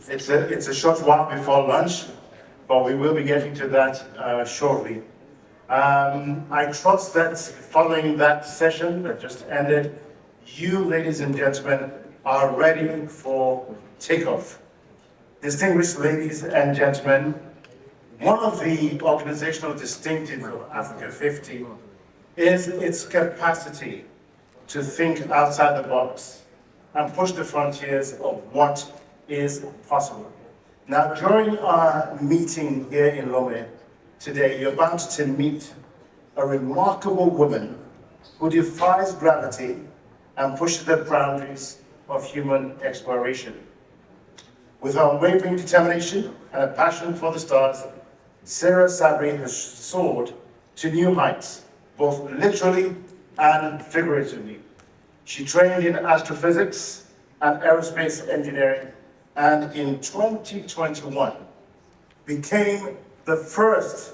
It's a short while before lunch, but we will be getting to that shortly. I trust that following that session that just ended, you, ladies and gentlemen, are ready for takeoff. Distinguished ladies and gentlemen, one of the organizational distinctives of Africa50 is its capacity to think outside the box and push the frontiers of what is possible. Now, during our meeting here in Lomé today, you're about to meet a remarkable woman who defies gravity and pushes the boundaries of human exploration. With her unwavering determination and a passion for the stars, Sara Sabry has soared to new heights, both literally and figuratively. She trained in astrophysics and aerospace engineering, and in 2021 became the first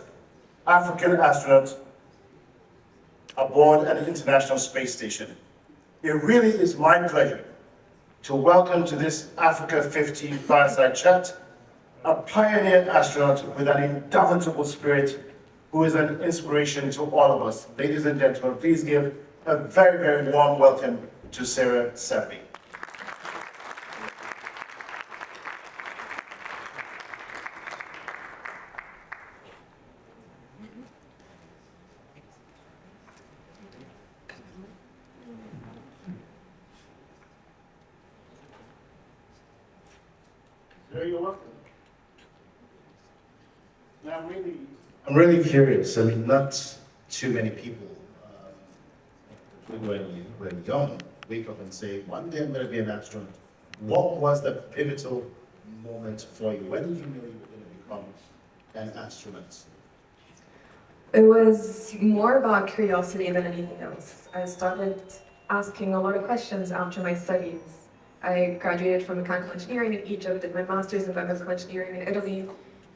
African astronaut aboard an international space station. It really is my pleasure to welcome to this Africa50 fireside chat a pioneer astronaut with an indomitable spirit who is an inspiration to all of us. Ladies and gentlemen, please give a very, very warm welcome to Sara Sabry. You're welcome. Now, I'm really curious. I mean, not too many people, when you're young, wake up and say, one day I'm going to be an astronaut. What was the pivotal moment for you? When did you know you were going to become an astronaut? It was more about curiosity than anything else. I started asking a lot of questions after my studies. I graduated from mechanical engineering in Egypt, did my master's in biomedical engineering in Italy,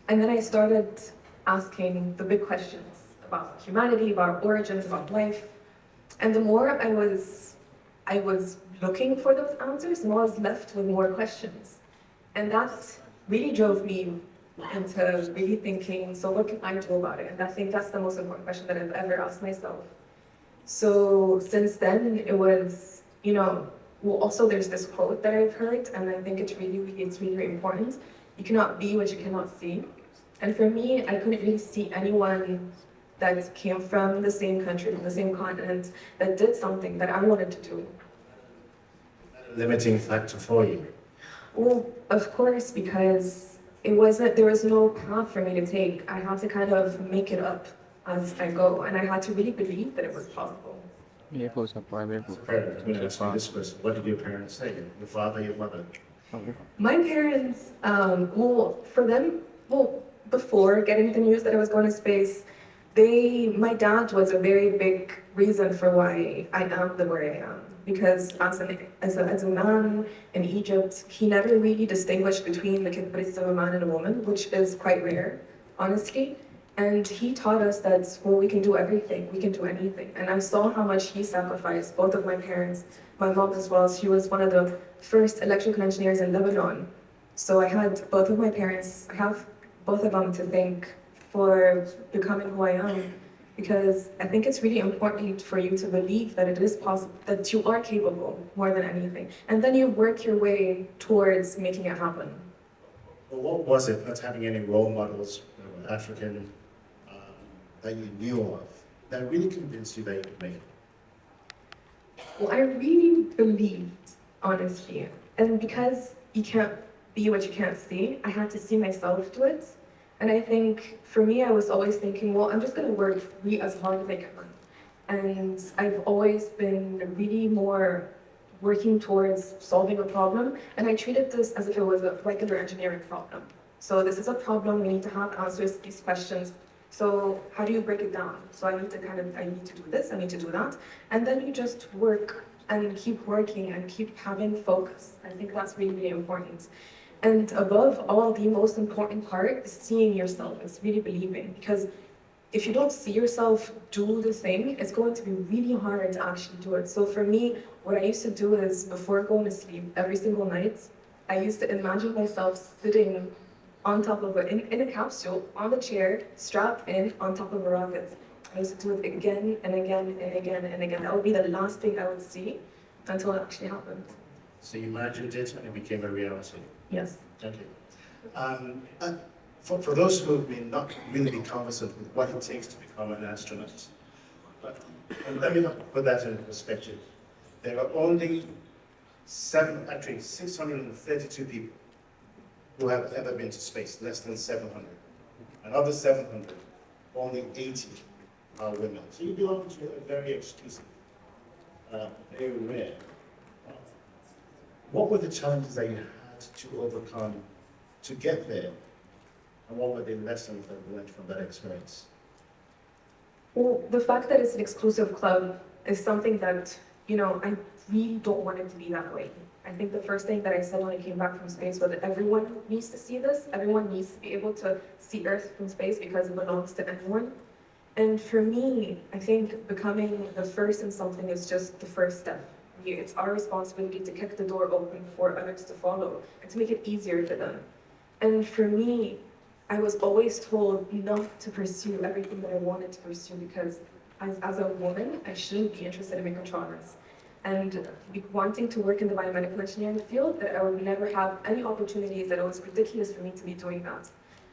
and then I started asking the big questions about humanity, about origins, about life. And the more I was looking for those answers, the more I was left with more questions. And that really drove me into really thinking, so what can I do about it? And I think that's the most important question that I've ever asked myself. So since then, it was, well, also there's this quote that I've heard, and I think it's really important. You cannot be what you cannot see. And for me, I couldn't really see anyone that came from the same country, from the same continent, that did something that I wanted to do. Limiting factor for you? Well, of course, because there was no path for me to take. I had to kind of make it up as I go, and I had to really believe that it was possible. Parents, I'm going to ask you this question. What did your parents say? Your father, your mother? My parents, before getting the news that I was going to space, my dad was a very big reason for why I am the way I am. Because as a man in Egypt, he never really distinguished between the characteristics of a man and a woman, which is quite rare, honestly. And he taught us that, well, we can do everything, we can do anything. And I saw how much he sacrificed, both of my parents, my mom as well. She was one of the first electrical engineers in Lebanon. So I had both of my parents, I have both of them to thank for becoming who I am. Because I think it's really important for you to believe that it is possible, that you are capable more than anything. And then you work your way towards making it happen. Well, what was it, not having any role models that were African, that you knew of, that really convinced you that you could make it? Well, I really believed, honestly. And because you can't be what you can't see, I had to see myself do it. And I think, for me, I was always thinking, well, I'm just going to work really as hard as I can. And I've always been really more working towards solving a problem. And I treated this as if it was a regular engineering problem. So this is a problem, we need to have answers to these questions. So how do you break it down? So I need to do this, I need to do that. And then you just work and keep working and keep having focus. I think that's really, really important. And above all, the most important part is seeing yourself. It's really believing. Because if you don't see yourself do the thing, it's going to be really hard to actually do it. So for me, what I used to do is before going to sleep every single night, I used to imagine myself sitting on top of in a capsule, on the chair, strapped in, on top of a rocket. I used to do it again and again and again and again. That would be the last thing I would see until it actually happened. So you imagined it and it became a reality. Yes. Thank you. And for those who may not really be conversant with what it takes to become an astronaut, but let me put that in perspective. There are only 632 people who have ever been to space, less than 700. And of the 700, only 80 are women. So you belong to a very exclusive, very rare. What were the challenges that you had to overcome to get there? And what were the lessons that you learned from that experience? Well, the fact that it's an exclusive club is something that, I really don't want it to be that way. I think the first thing that I said when I came back from space was that everyone needs to see this. Everyone needs to be able to see Earth from space because it belongs to everyone. And for me, I think becoming the first in something is just the first step. It's our responsibility to kick the door open for others to follow and to make it easier for them. And for me, I was always told not to pursue everything that I wanted to pursue because as a woman, I shouldn't be interested in mechatronics. And wanting to work in the biomedical engineering field, that I would never have any opportunities, that it was ridiculous for me to be doing that.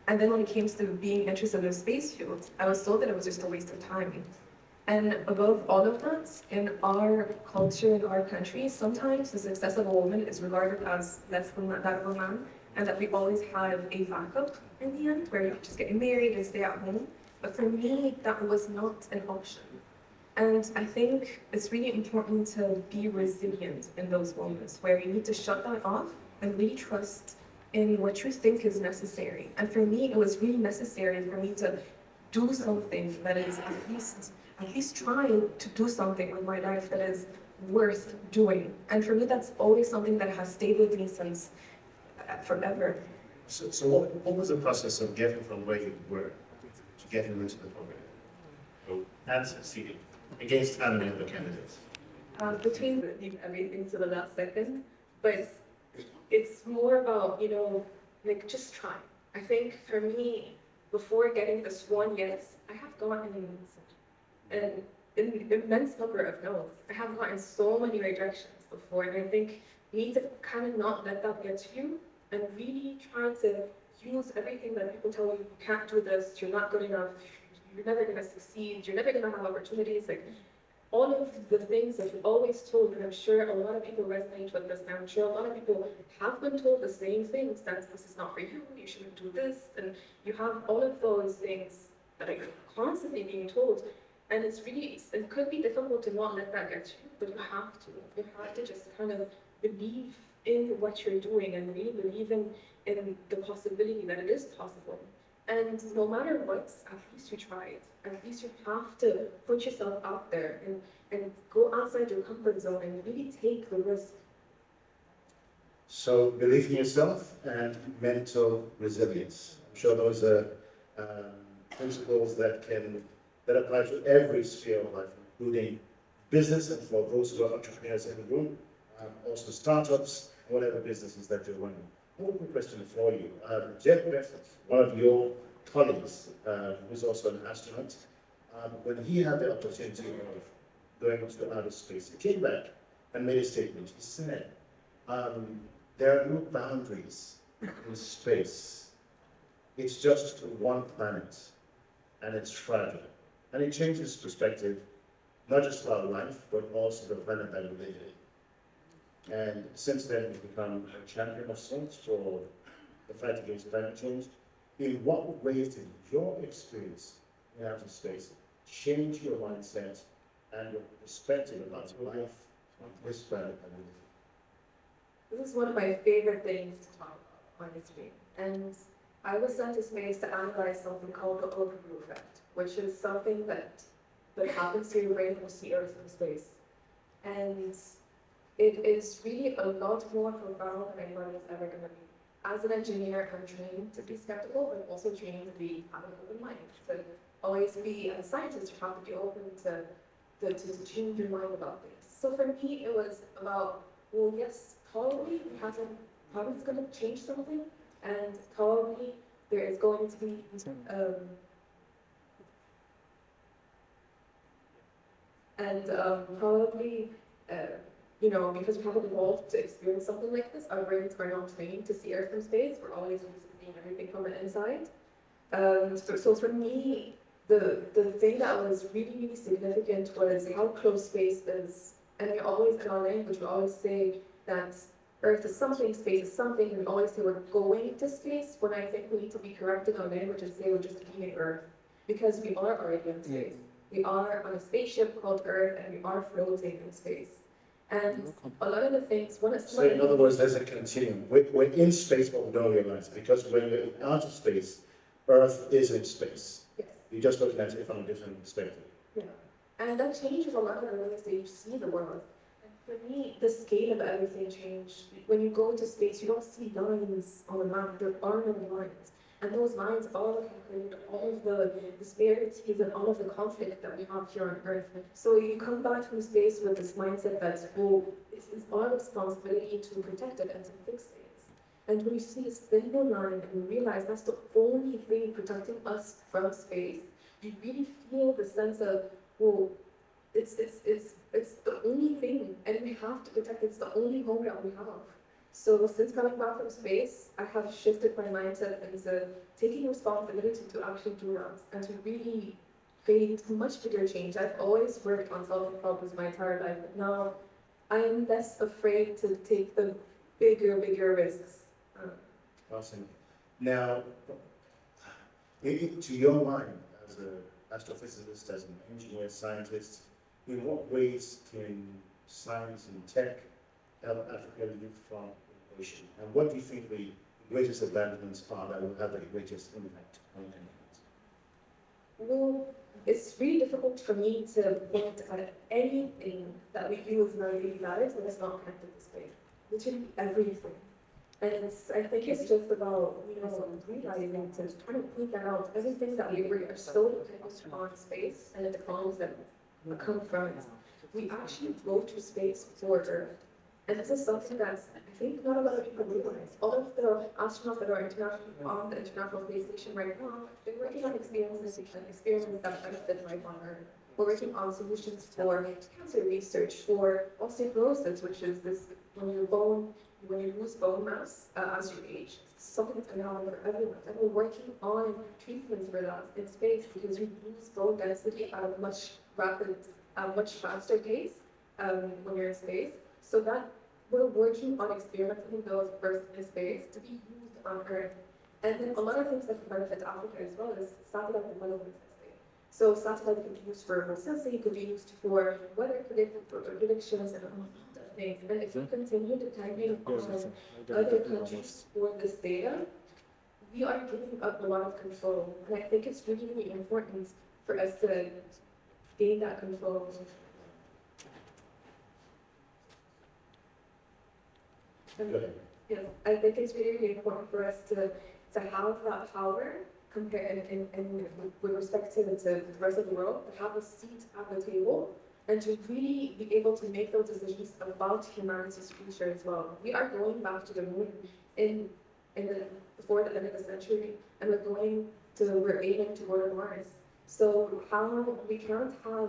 And then when it came to being interested in the space field, I was told that it was just a waste of time. And above all of that, in our culture, in our country, sometimes the success of a woman is regarded as less than that of a man, and that we always have a backup in the end, where you just get married and stay at home. But for me, that was not an option. And I think it's really important to be resilient in those moments where you need to shut that off and really trust in what you think is necessary. And for me, it was really necessary for me to do something that is at least trying to do something with my life that is worth doing. And for me, that's always something that has stayed with me since forever. So what was the process of getting from where you were to getting into the program and succeeding against how many other candidates? Between everything to the last second, but it's more about, just try. I think for me, before getting this one yes, I have gotten an immense number of no's. I have gotten so many rejections before, and I think you need to kind of not let that get to you and really try to use everything that people tell you, you can't do this, you're not good enough, you're never going to succeed, you're never going to have opportunities. Like, all of the things that you're always told, and I'm sure a lot of people resonate with this, and I'm sure a lot of people have been told the same things, that this is not for you, you shouldn't do this, and you have all of those things that are constantly being told, and it could be difficult to not let that get you, but you have to just kind of believe in what you're doing and really believe in the possibility that it is possible. And no matter what, at least you tried. At least you have to put yourself out there and go outside your comfort zone and really take the risk. So believe in yourself and mental resilience. I'm sure those are principles that apply to every sphere of life, including business, and for those who are entrepreneurs in the room, also startups, whatever businesses that you're running. One quick question for you. Jeff Bezos, one of your colleagues, who's also an astronaut, when he had the opportunity of going to outer space, he came back and made a statement. He said, there are no boundaries in space. It's just one planet, and it's fragile. And it changes perspective, not just about life, but also the planet that we live in. And since then, we've become a champion of sorts for the fight against climate change. In what ways did your experience in outer space change your mindset and your perspective about life on this planet that we live in? This is one of my favorite things to talk about, honestly. And I was sent to space to analyze something called the overview effect, which is something that happens to your brain when you see Earth from space. And it is really a lot more profound than anyone is ever going to be. As an engineer, I'm trained to be skeptical, but I'm also trained to have an open mind. To always be, as a scientist, you have to be open to change your mind about things. So for me, it was about, well, yes, probably we haven't probably it's going to change something, and probably there is going to be probably, because we haven't evolved to experience something like this, our brains are not trained to see Earth from space. We're always used to seeing everything from the inside. So for me, the thing that was really, really significant was how close space is. And we always, in our language, we always say that Earth is something, space is something, and we always say we're going to space, when I think we need to be corrected on language and say we're just leaving Earth. Because we are already in space. We are on a spaceship called Earth, and we are floating in space. And a lot of the things, So in other words, there's a continuum. We're in space, but we don't realize it, because when we're in outer space, Earth is in space. Yes. You're just looking at it from a different perspective. Yeah. And that changes a lot of the ways that you see the world. And for me, the scale of everything changed. When you go to space, you don't see lines on the map. There are no lines. And those lines all have created all of the disparities and all of the conflict that we have here on Earth. So you come back from space with this mindset that, well, it is our responsibility to protect it and to fix things. And when you see this thin line and you realize that's the only thing protecting us from space, you really feel the sense of, well, it's the only thing, and we have to protect it. It's the only home that we have. So since coming back from space, I have shifted my mindset into taking responsibility to actually do that and to really create much bigger change. I've always worked on solving problems my entire life, but now I am less afraid to take the bigger risks. Awesome. Now, to your mind, as an astrophysicist, as an engineer, scientist, in what ways can science and tech help Africa live from innovation? And what do you think the greatest advancements are that will have the greatest impact on the environment? Well, it's really difficult for me to point at anything that we use in our daily lives that is not connected to space. Literally everything. And I think it's just about, realizing to try to point that out. Everything that we are so dependent on space and the technologies that come from it. We actually go to space for Earth. And this is something that I think not a lot of people realize. All of the astronauts that are on the International Space Station right now, they're working on experiments that benefit life on Earth. We're working on solutions for cancer research, for osteoporosis, which is this when you lose bone mass as you age. It's something that's going to happen for everyone. And we're working on treatments for that in space because you lose bone density at a much faster pace when you're in space. So that we're working on experimenting those first in space to be used on Earth. And then a lot of things that can benefit Africa as well is satellite development testing. So satellite can be used for sensing, it could be used for weather predictions and a lot of things. And if we continue depending on other countries for this data, we are giving up a lot of control. And I think it's really, really important for us to gain that control. Yes, I think it's really, really important for us to have that power compared and with respect to the rest of the world, to have a seat at the table and to really be able to make those decisions about humanity's future as well. We are going back to the moon before the end of the century, and we're aiming to go to Mars. So how we can't have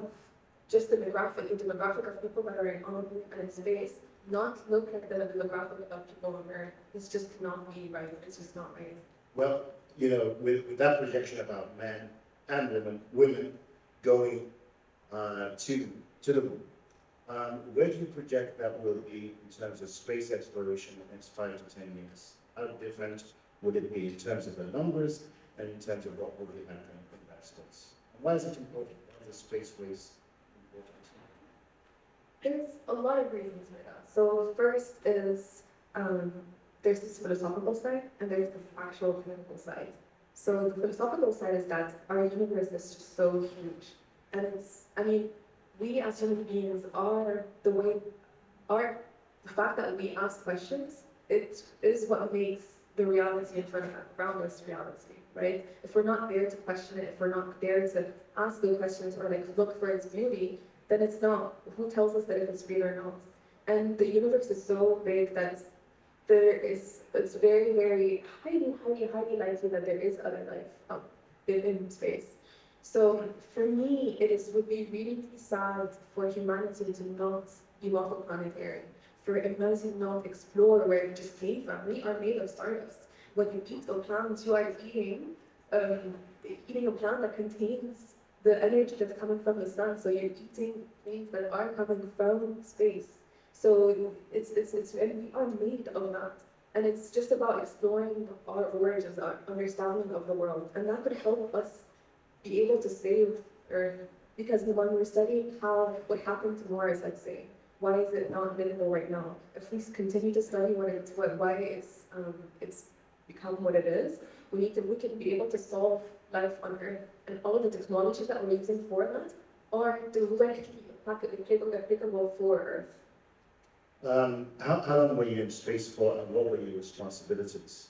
just the demographic of people that are on the moon and in space not look like the demographic of people on Earth. This just cannot be right. It's just not right. Well, with that projection about men and women going to the moon, where do you project that will be in terms of space exploration in the next 5 to 10 years? How different would it be in terms of the numbers and in terms of what will be happening in that space? And why is it important? Why is the space race important? There's a lot of reasons for that. So first is there's this philosophical side and there's the actual clinical side. So the philosophical side is that our universe is just so huge. And we as human beings are the fact that we ask questions, it is what makes the reality in front of us, around us reality, right? If we're not there to question it, if we're not there to ask those questions or look for its beauty, then it's not. Who tells us that if it's real or not? And the universe is so big that it's very, very highly likely that there is other life in space. So for me, would be really sad for humanity to not be multiplanetary, for humanity to not explore where it just came from. We are made of stardust. When you eat a plant, you are um, eating a plant that contains the energy that's coming from the sun. So you're eating things that are coming from space. So and we are made of that. And it's just about exploring our origins, our understanding of the world. And that could help us be able to save Earth. Because when we're studying what happened to Mars, let's say, why is it not livable right now? If we continue to study why it's become what it is, we can be able to solve life on Earth. And all of the technologies that we're using for that are directly applicable for Earth. How long were you in space for, and what were your responsibilities?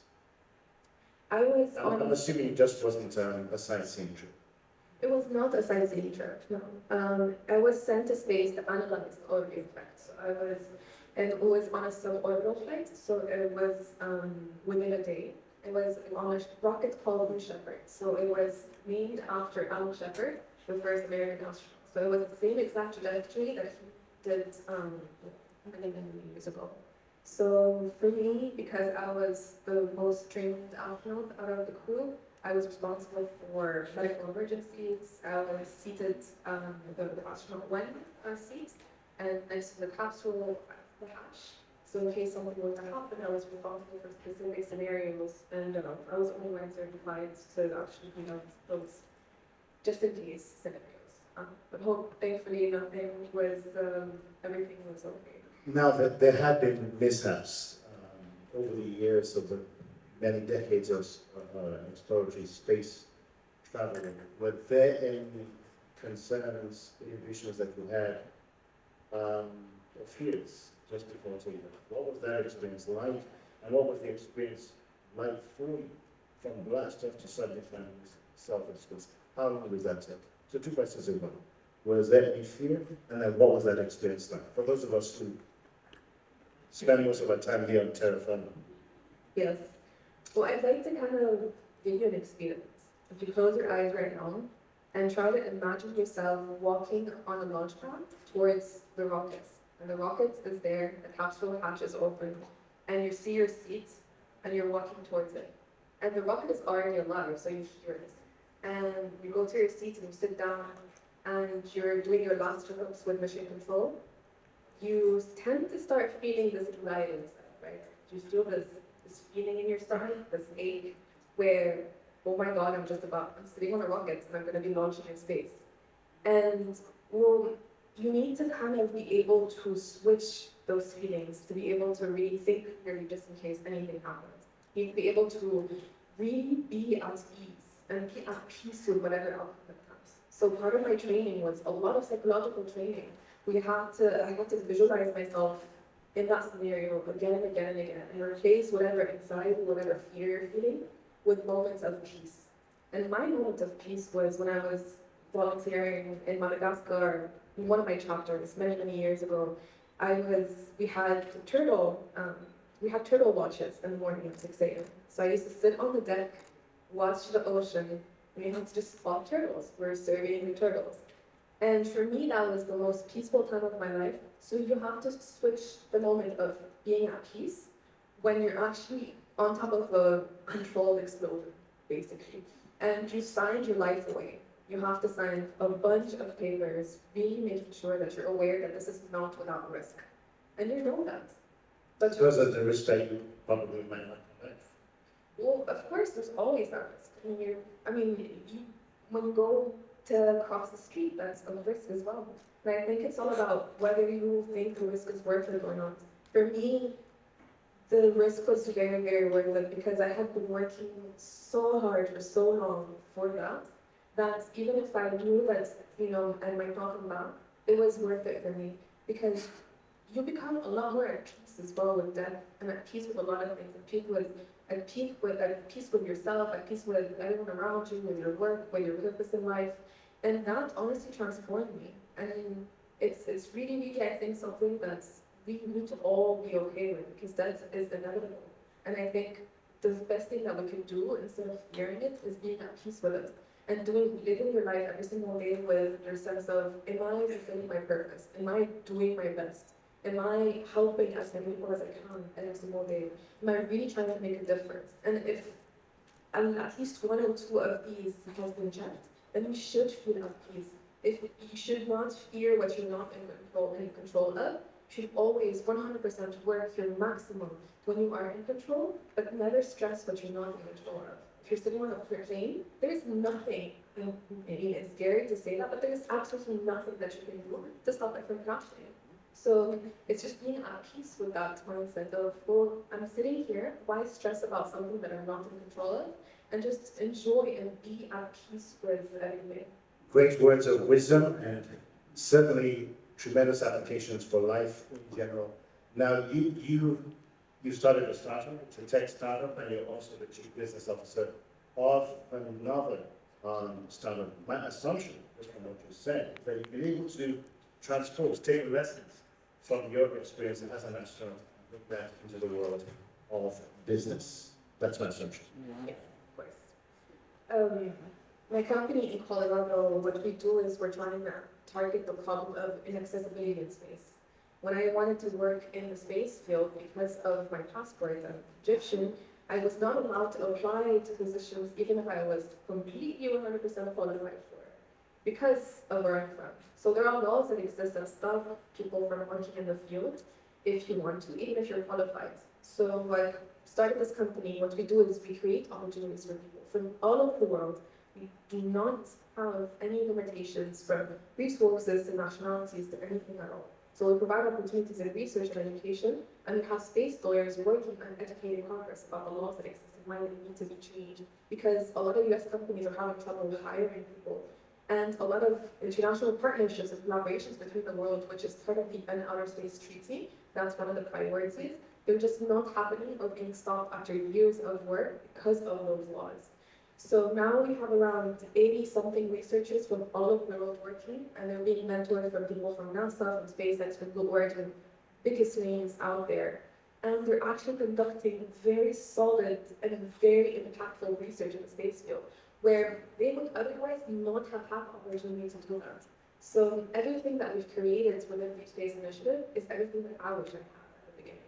I'm assuming it just wasn't a sightseeing trip. It was not a sightseeing trip, no. I was sent to space to analyze the Orbit effect. So and it was on a suborbital flight, so it was within a day. It was on a rocket called Blue Shepard. So it was named after Al Shepard, the first American astronaut. So it was the same exact trajectory that he did many years ago. So for me, because I was the most trained astronaut out of the crew, I was responsible for medical emergencies. I was seated the astronaut one seat, and next to the capsule, the hatch. So in case something were to happen, I was responsible for specific scenarios, and I was only one certified to actually those just in case scenarios. But thankfully, nothing was everything was okay. Now, there had been mishaps over the years of the many decades of exploratory space travel. Were there any concerns, inhibitions that you had, or fears just before taking off? What was that experience like, and what was the experience like for you from blast off to suddenly self-express? How long does that take? So two questions in one. Was there any fear, and then what was that experience like? For those of us who spend most of our time here on Terra Firma. Yes. Well, I'd like to kind of give you an experience. If you close your eyes right now and try to imagine yourself walking on a launch pad towards the rockets. And the rocket is there, the capsule hatch is open, and you see your seat and you're walking towards it. And the rocket is already alive, so you hear it. And you go to your seat and you sit down and you're doing your last hookups with mission control. You tend to start feeling this anxiety inside, right? You feel this feeling in your stomach, this ache, where, oh my God, I'm sitting on a rocket and I'm going to be launching in space. And well, you need to kind of be able to switch those feelings, to be able to really think clearly just in case anything happens. You need to be able to really be at ease and be at peace with whatever outcome comes. So part of my training was a lot of psychological training. I had to visualize myself in that scenario again and again and again, and replace whatever anxiety, whatever fear you're feeling with moments of peace. And my moment of peace was when I was volunteering in Madagascar in one of my chapters many years ago. We had turtle watches in the morning at 6 a.m. So I used to sit on the deck, watch the ocean, and we had to just spot turtles. We're surveying the turtles. And for me, that was the most peaceful time of my life. So you have to switch the moment of being at peace when you're actually on top of a controlled explosion, basically. And you signed your life away. You have to sign a bunch of papers, really making sure that you're aware that this is not without risk. And you know that. But those are the risks that you probably might not come back. Well, of course, there's always that risk. When you go to cross the street, that's a risk as well. And I think it's all about whether you think the risk is worth it or not. For me, the risk was very worth it because I had been working so hard for so long for that even if I knew that, I might not come back, it was worth it for me because you become a lot more at peace as well with death and at peace with a lot of things, at peace with yourself, at peace with everyone around you, with your work, with your purpose in life. And that honestly transformed me. I mean, it's really, I think something that's we need to all be okay with, because that is inevitable. And I think the best thing that we can do instead of fearing it is being at peace with it and living your life every single day with your sense of, am I fulfilling my purpose? Am I doing my best? Am I helping as many people as I can every single day? Am I really trying to make a difference? And if at least one or two of these has been checked, then you should feel at peace. If you should not fear what you're not in control of, you should always 100% work your maximum when you are in control, but never stress what you're not in control of. If you're sitting on a plane, there's nothing, I mean, it's scary to say that, but there's absolutely nothing that you can do to stop it from crashing. So it's just being at peace with that mindset of, well, I'm sitting here, why stress about something that I'm not in control of? And just enjoy and be at peace with everything. Great words of wisdom and certainly tremendous applications for life in general. Now, you started a startup, it's a tech startup, and you're also the chief business officer of another startup. My assumption, just from what you said, is that you've been able to transpose, take lessons from your experience as an astronaut and bring that into the world of business. That's my assumption. Yes, of course. My company in Colorado, what we do is we're trying to target the problem of inaccessibility in space. When I wanted to work in the space field, because of my passport, I'm Egyptian, I was not allowed to apply to positions even if I was completely 100% qualified for it, because of where I'm from. So there are laws that exist that stop people from working in the field if you want to, even if you're qualified. So I started this company. What we do is we create opportunities for people from all over the world. We do not have any limitations from resources to nationalities to anything at all. So we provide opportunities in research and education, and we have space lawyers working on educating Congress about the laws that exist and why they need to be changed. Because a lot of US companies are having trouble with hiring people. And a lot of international partnerships and collaborations between the world, which is part of the Outer Space Treaty, that's one of the priorities, they're just not happening or being stopped after years of work because of those laws. So now we have around 80-something researchers from all over the world working, and they're being mentored from people from NASA, from SpaceX, from Blue Origin, biggest names out there. And they're actually conducting very solid and very impactful research in the space field, where they would otherwise not have had the opportunity to do that. So everything that we've created within the Space Initiative is everything that I wish I had at the beginning.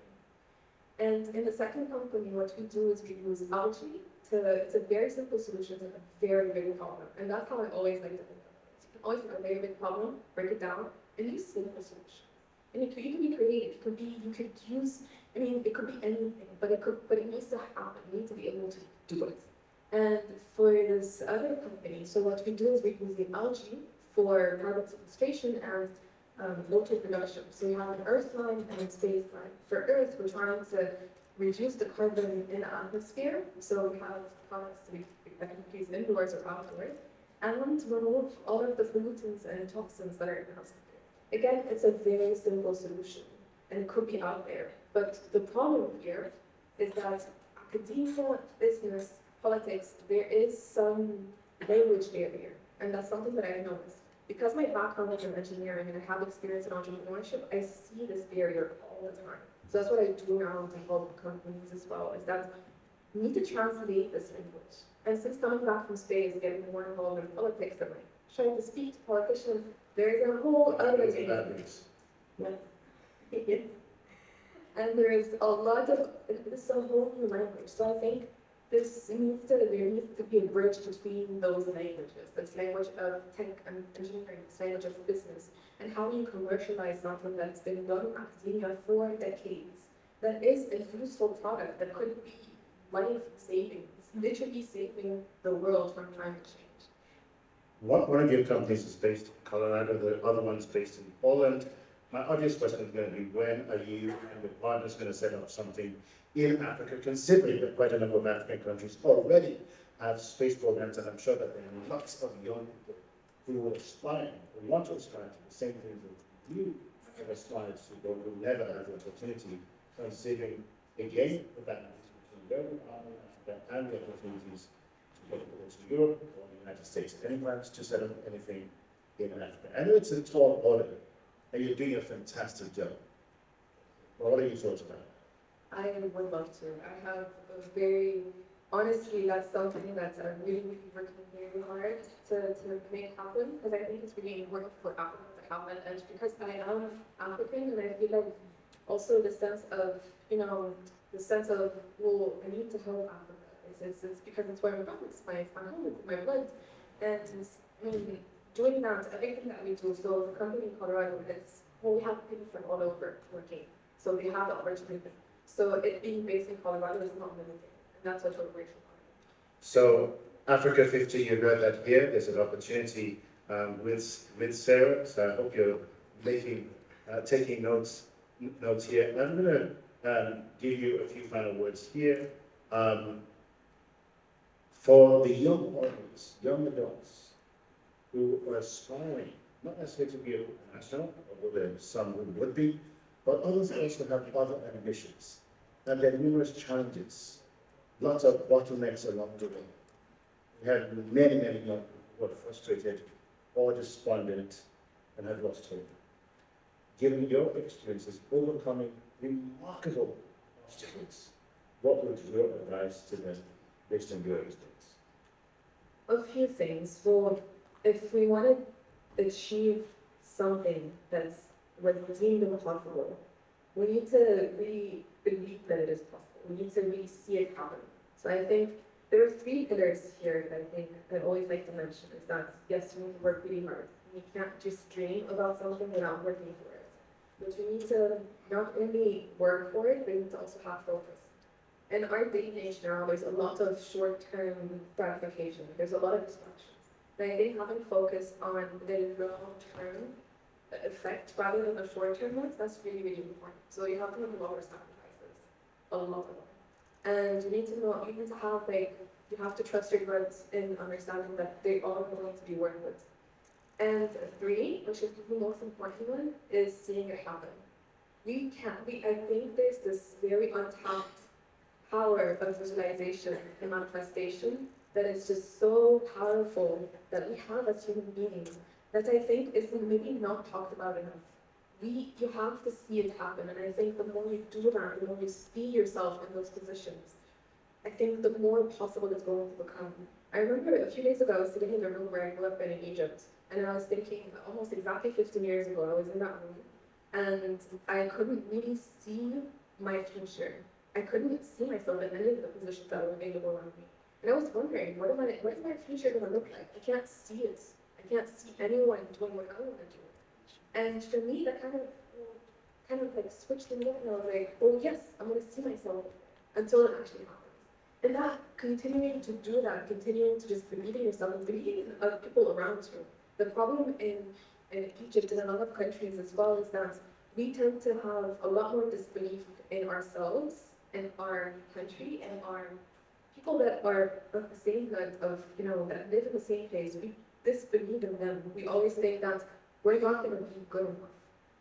And in the second company, what we do is we use algae it's a very simple solution to a very big problem. And that's how I always like to think of it. You can always take a very big problem, break it down, and use simple solutions. And you can be creative. You could use, I mean, it could be anything, but it needs to happen. You need to be able to do it. And for this other company, so what we do is we use the algae for carbon sequestration and water production. So we have an Earth line and a space line. For Earth, we're trying to reduce the carbon in the atmosphere, so we have products that can be used indoors or outdoors, and remove all of the pollutants and toxins that are in the atmosphere. Again, it's a very simple solution, and it could be out there. But the problem here is that academia, business, politics, there is some language barrier, and that's something that I've noticed. Because my background is in engineering and I have experience in entrepreneurship, I see this barrier all the time. So that's what I do now to help companies as well, is that you need to translate this language. And since coming back from space, getting more involved in politics and like trying to speak to politicians, there is a whole other thing. Yes. Yes. And there is a lot of, this is a whole new language. So I think there needs to be a bridge between those languages, this language of tech and engineering, this language of business, and how you commercialize something that's been done in academia for decades, that is a useful product that could be life-saving. It's literally saving the world from climate change. One of your companies is based in Colorado, the other one's based in Poland. My obvious question is going to be, when are you and your partners going to set up something in Africa, considering that quite a number of African countries already have space programs, and I'm sure that there are lots of young people who will aspire, or want to aspire to the same things that you have aspired to, but will never have the opportunity, considering, again, the balance between their department, Africa, and the opportunities to go to Europe or the United States. Any plans to set up anything in Africa? I know it's a tall order, and you're doing a fantastic job. What are your thoughts about it? I would love to. I have a very, honestly, that's something that I'm really working very hard to make happen because I think it's really important for Africa to happen. And because I am African and I feel like also the sense of, the sense of, well, I need to help Africa. It's because it's where I'm from, it's my home, it's my blood. And I mean, doing that, everything that we do, so the company in Colorado, we have people from all over working. So they have the opportunity. So it being based in Colorado is not limiting, and that's what we're grateful for. So Africa50, you heard that here. There's an opportunity with Sarah. So I hope you're taking notes here. And I'm going to give you a few final words here. For the young audience, young adults who are aspiring, not necessarily to be an astronaut, although there are some who would be, but others also have other ambitions. And there are numerous challenges, lots of bottlenecks along the way. We have many young people who are frustrated or despondent and have lost hope. Given your experiences overcoming remarkable obstacles, what would your advice to them based on your experience? A few things. So if we want to achieve something that's was deemed impossible, we need to really believe that it is possible. We need to really see it happen. So I think there are three pillars here that I think I always like to mention is that yes, we need to work really hard. We can't just dream about something without working for it. But we need to not only work for it, but we need to also have focus. In our day and age now, there's a lot of short-term gratification. There's a lot of distractions. And I think having focus on the long-term effect rather than the short-term ones, that's really important. So you have to make a lot of sacrifices, a lot. And you need to have you have to trust your guts in understanding that they are going to be worth it. And three, which is the most important one, is seeing it happen. I think there's this very untapped power of visualization and manifestation that is just so powerful that we have as human beings that I think is maybe not talked about enough. You have to see it happen, and I think the more you do that, the more you see yourself in those positions, I think the more possible it's going to become. I remember a few days ago, I was sitting in the room where I grew up in Egypt, and I was thinking almost exactly 15 years ago, I was in that room, and I couldn't really see my future. I couldn't see myself in any of the positions that were available around me. And I was wondering, what is my future going to look like? I can't see it. I can't see anyone doing what I want to do. And for me, that kind of like switched in there, and I was like, oh yes, I'm going to see myself until it actually happens. And that, continuing to do that, continuing to just believe in yourself and believe in other people around you. The problem in Egypt and in a lot of countries as well is that we tend to have a lot more disbelief in ourselves, in our country, and our people that are of the same good, that live in the same place. We disbelieve in them. We always think that we're not going to be good enough.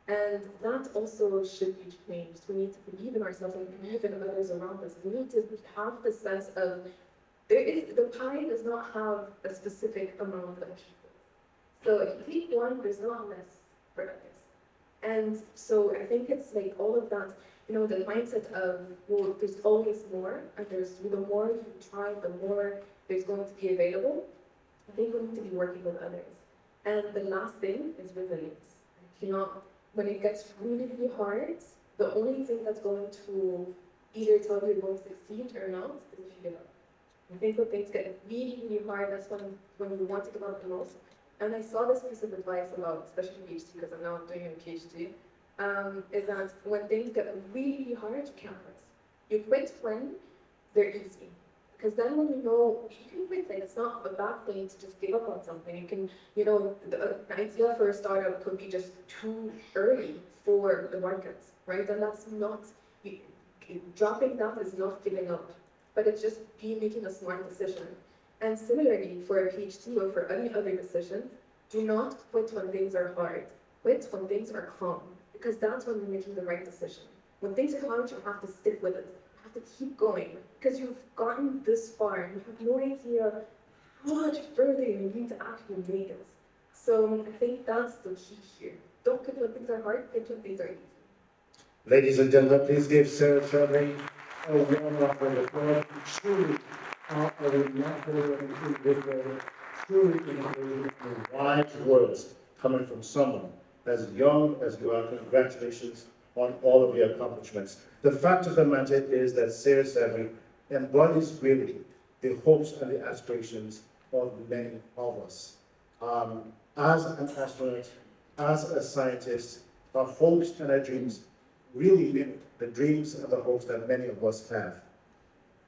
And that also should be changed. We need to believe in ourselves and believe in others around us. We need to have the sense of the pie does not have a specific amount of pieces. So if you take one, there's not less for others. And so I think it's like all of that, the mindset of, well, there's always more, and the more you try, the more there's going to be available. I think we need to be working with others. And the last thing is resilience. When it gets really hard, the only thing that's going to either tell you you're going to succeed or not is if you give up. I think when things get really hard, that's when you want to give up the most. And I saw this piece of advice a lot, especially PhD, because I'm now doing a PhD, is that when things get really hard, you can't quit. You quit when they're easy. Because then when you can quit, like, it's not a bad thing to just give up on something. You can, the idea for a startup could be just too early for the market, right? And that's not, dropping that is not giving up, but it's just making a smart decision. And similarly, for a PhD or for any other decision, do not quit when things are hard. Quit when things are calm, because that's when you're making the right decision. When things are hard, you have to stick with it. You have to keep going, because you've gotten this far. You have no idea how much further you need to actually make it. So I think that's the key here. Don't quit when things are hard, quit when things are easy. Ladies and gentlemen, please give Sara Sabry a warm round of applause. Truly a remarkable individual, truly innovative in wise words coming from someone as young as you are. Congratulations on all of your accomplishments. The fact of the matter is that Sara Sabry embodies really the hopes and the aspirations of many of us. As an astronaut, as a scientist, our hopes and our dreams really limit the dreams and the hopes that many of us have.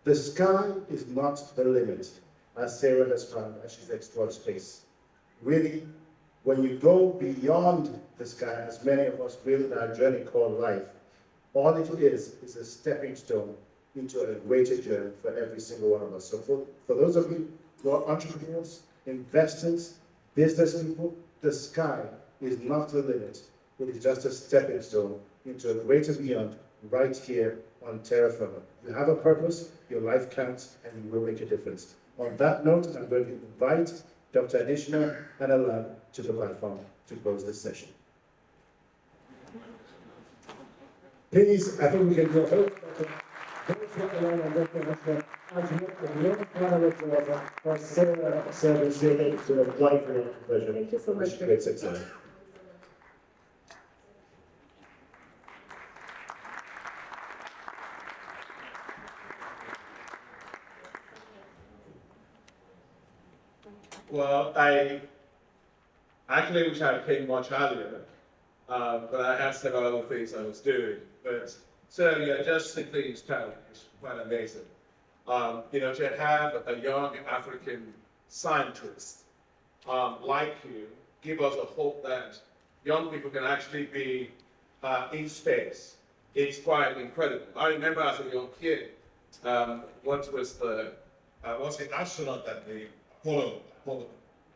The sky is not the limit, as Sara has found as she's explored space. Really, when you go beyond the sky, as many of us will in our journey called life, all it is a stepping stone into a greater journey for every single one of us. So for those of you who are entrepreneurs, investors, business people, the sky is not the limit. It is just a stepping stone into a greater beyond right here on terra firma. You have a purpose, your life counts, and you will make a difference. On that note, I'm going to invite Dr. Adishna and Alan to the platform to close this session. Please, I think we can do a whole Alan and Dr. Adishna as one panelist for Sara Sabry. It's a wonderful pleasure. Thank you so much. Great success. Well, I actually wish I came much earlier, but I had several other things I was doing. But so yeah, just simply inspiring. It's quite amazing. To have a young African scientist like you give us a hope that young people can actually be in space. It's quite incredible. I remember as a young kid, what was the astronaut that the Apollo.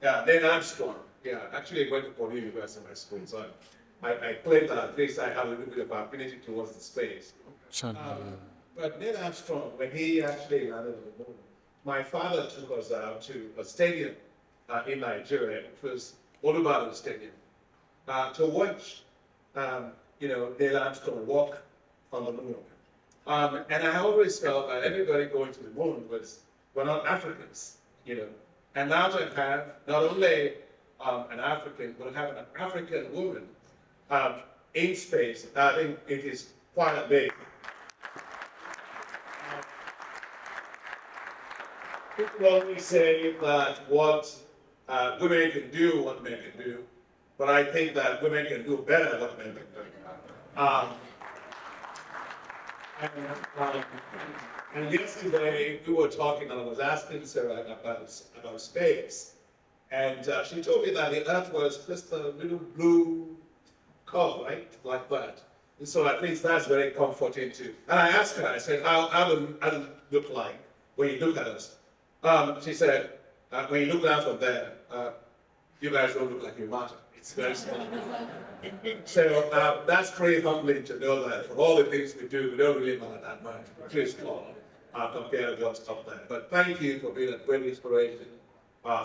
Yeah, Neil Armstrong. Yeah, actually I went to Purdue University in my school, so I claim that at least I have a little bit of affinity towards the space. But Neil Armstrong, when he actually landed on the moon, my father took us out to a stadium in Nigeria, which was Olubadan Stadium, to watch Neil Armstrong walk on the moon. And I always felt that everybody going to the moon were not Africans, And now to have not only an African, but have an African woman in space, I think it is quite amazing. People always say that what women can do, what men can do, but I think that women can do better what men can do. And yesterday we were talking, and I was asking Sara about space, and she told me that the Earth was just a little blue curve, right, like that. And so at least that's very comforting too. And I asked her, I said, how do it look like when you look at us? She said, when you look down from there, you guys don't look like you matter. It's very small. So that's pretty humbling to know that for all the things we do, we don't really matter that much. We're pretty small compared to what's up there. But thank you for being a great inspiration.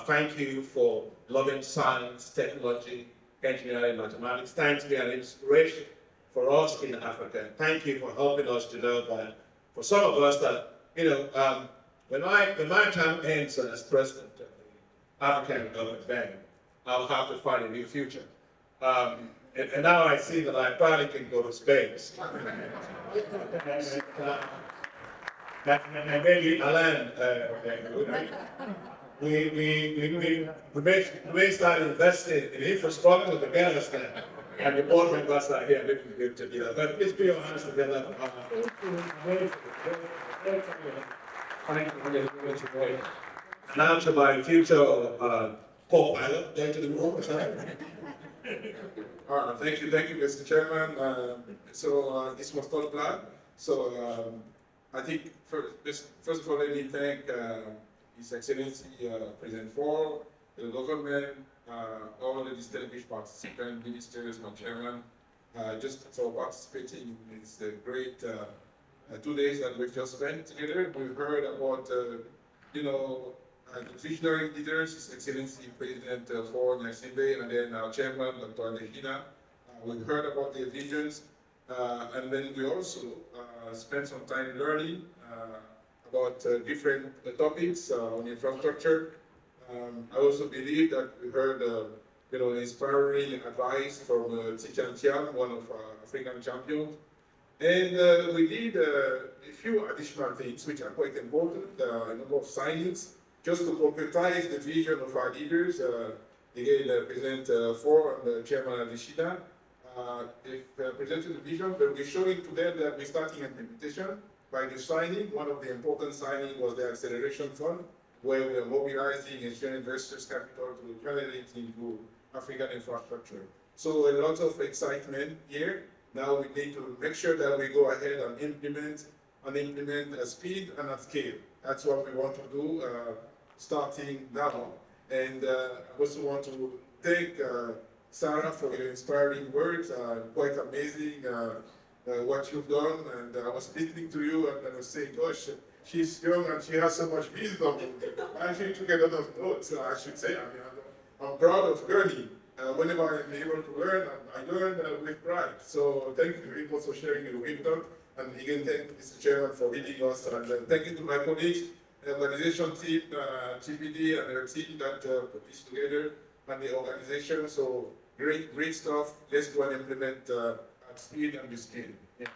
Thank you for loving science, technology, engineering, mathematics. Thanks for being an inspiration for us in Africa. And thank you for helping us to know that for some of us that, when my time ends as president of the African Development Bank, I'll have to find a new future. And now I see that I finally can go to space. And maybe Alan, we may start investing in infrastructure to get us there. And the board members are here looking good together. But please put your hands together. And now to my future co-pilot, going to the moon. Thank you, Mr. Chairman. This was not planned. So I think first of all, let me thank His Excellency President Ford, the government, all the distinguished participants, ministers, my chairman, just for participating in this great 2 days that we've just spent together. We've heard about the visionary leaders, His Excellency President Ford Nyasimbe, and then our chairman, Dr. Adishna. We've heard about their visions, And then we also spent some time learning about different topics on infrastructure. I also believe that we heard inspiring advice from Tijan Tiam, one of our African champions. And we did a few additional things which are quite important, a number of signings, just to concretize the vision of our leaders. Again, President Ford and Chairman Adishida, they've presented the vision, but we're showing to them that we're starting implementation by the signing. One of the important signings was the acceleration fund, where we're mobilizing Asian investors' capital to turn it into African infrastructure. So a lot of excitement here. Now we need to make sure that we go ahead and implement at speed and at scale. That's what we want to do starting now. And I also want to thank Sara for your inspiring words. Quite amazing what you've done. And I was listening to you and I was saying, gosh, she's young and she has so much wisdom. And she took a lot of notes, I should say. I mean, I'm proud of learning. Whenever I'm able to learn, I learn with pride. So thank you very much for sharing your wisdom. And again, thank you, Mr. Chairman, for leading us. And thank you to my colleagues, the organization team, GPD, and their team that put this together, and the organization. So great stuff. Let's go and implement at speed and with scale. Yeah.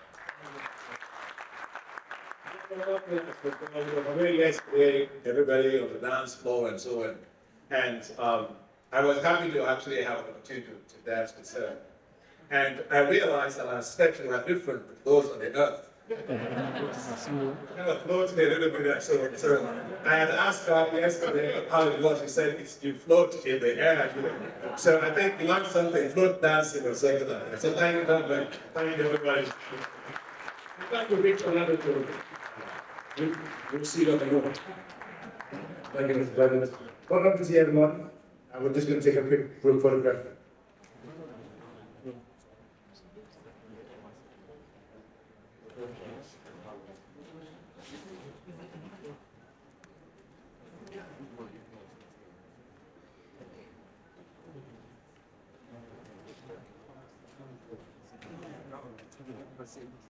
Very yesterday, everybody on the dance floor and so on. And I was happy to actually have an opportunity to dance with her. And I realized that our steps were different from those on the earth. Kind of floated a little bit. So I had asked her yesterday how it was. She said, you float in the air. So I think we learned something, float dancing or something like that. So thank you very much. Thank you, everybody. Thank you, Victor Oladokun. We'll see you on the road. Thank you, Mr. President. Welcome to see everyone. We're just going to take a quick group photograph.